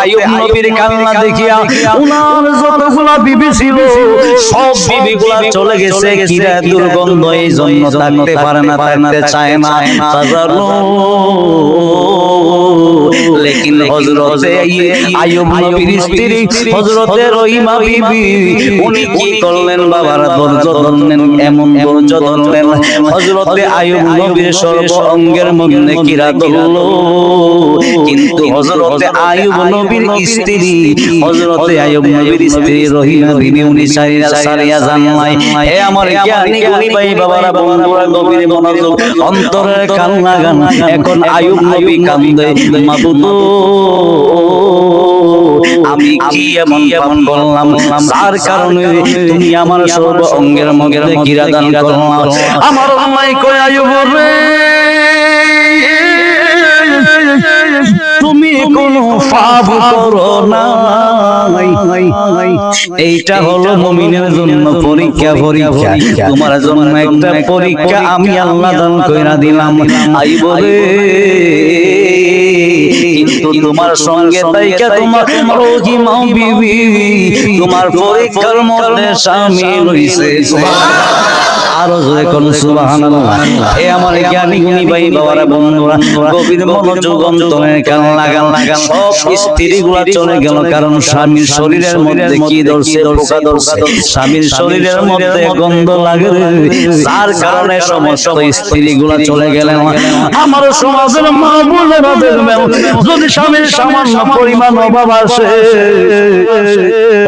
আইয়ুব নবীর কান্না দেখিয়া উনার যতগুলা বিবি ছিল সব বিবিগুলা চলে গেছে কিরা দুর্গন্ধ এই জন্য থাকতে পারে না, থাকতে চায় না। লেকিন হযরতে আইয়ুব নবীর স্ত্রী হযরতে রহিমা বিবি উনি কি করলেন বাবার ধৈর্য ধরলেন, এমন ধৈর্য ধরলেন হযরতে আইয়ুব নবীর সর্ব অঙ্গের মধ্যে কিরা ধরলো। কিন্তু হযরতে আইয়ুব নবীর স্ত্রী হযরতে আইয়ুব নবীর স্ত্রী রহিমা বিবি উনি সারিয়া জানাই, হে আমার জ্ঞানী গুণী ভাই বাবারা বন্ধুরা গভীর মনোযোগ অন্তরের কান্না গান। এখন আইয়ুব নবী কান্দে, মাবুদ আমি কি এমন পাপ করলাম যার কারণে তুমি আমার সর্ব অঙ্গের মধ্যে কিরা দান করলাম? আমার আম্মাই কয় আইয়ুব রে তুমি কোনো পাপ করো না, এইটা হলো মুমিনের জন্য পরীক্ষা। পরীক্ষা তোমার জন্য একটা পরীক্ষা আমি আল্লাহ দান কইরা দিলাম আইয়ুব রে। কিন্তু তোমার সঙ্গে তাইকা তোমার রহিমা বিবি তোমার পরীক্ষার মধ্যে শামিল হইছে। আরো জোরে কোন সুবহানাল্লাহ। এ আমার জ্ঞানী গুণী ভাই বাবারা বন্ধুরা গভীর মনোযোগ অন্তরের কান্না গান। সব স্ত্রীগুলা চলে গেল, কারণ স্বামীর শরীরের মধ্যে কি ধরছে? পোকা ধরছে। স্বামীর শরীরের মধ্যে গন্ধ লাগে, যার কারণে সমস্ত স্ত্রীগুলা চলে গেলেন। আমার সমাজের মা বোনেরা দেখবেন, যদি স্বামীর সামান্য পরিমাণ অভাব আসে,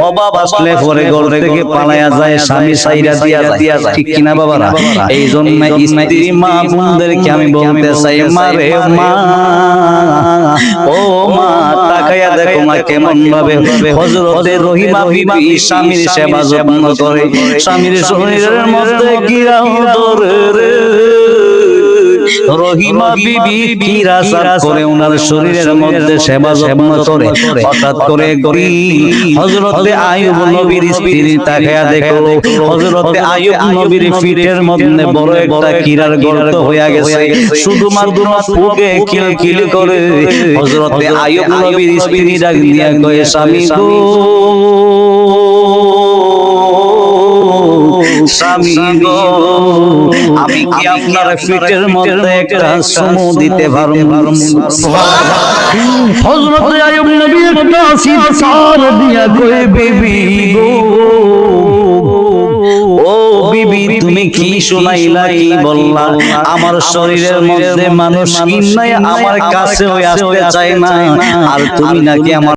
অভাব আসলে পরে ঘর থেকে পালায়া যায়, স্বামী সাইরা দিয়া যায়, ঠিক কিনা বাবারা? এই জন্য স্ত্রী মা বোনদেরকে আমি বলতে চাই, মারে মা, ও মা তাকায়া দেখো মা কেমন ভাবে হযরতে রহিমা বিবি স্বামীর সেবা যত্ন করে, স্বামীর শরীরের মধ্যে কিরা ধরে রে। রহিমা বিবি ফিরাসাত করে ওনার শরীরের মধ্যে সেবা যত্ন করে। হঠাৎ করে হযরতে আইয়ুব নবীর স্ত্রী তাকায়া দেখলো হযরতে আইয়ুব নবীর পিঠের মধ্যে বড় একটা কীরার গর্ত হয়ে গেছে। শুধুমাত্র ফুঁকে কিলকিল করে হযরতে আইয়ুব নবীর স্ত্রী ডাক দিয়া কয়, স্বামী গো, স্বামী গো, আমি কি আপনার পিঠের মধ্যে একটা চুমু দিতে পারবো? হযরতে আইয়ুব নবী একটা চিৎকার দিয়া কয়, বিবি গো, ও বিবি তুমি কি শুনাইলা, কি বললা? আমার শরীরের মধ্যে মানুষ নাই, আমার কাছেও আসতে চায় না, আর তুমি নাকি আমার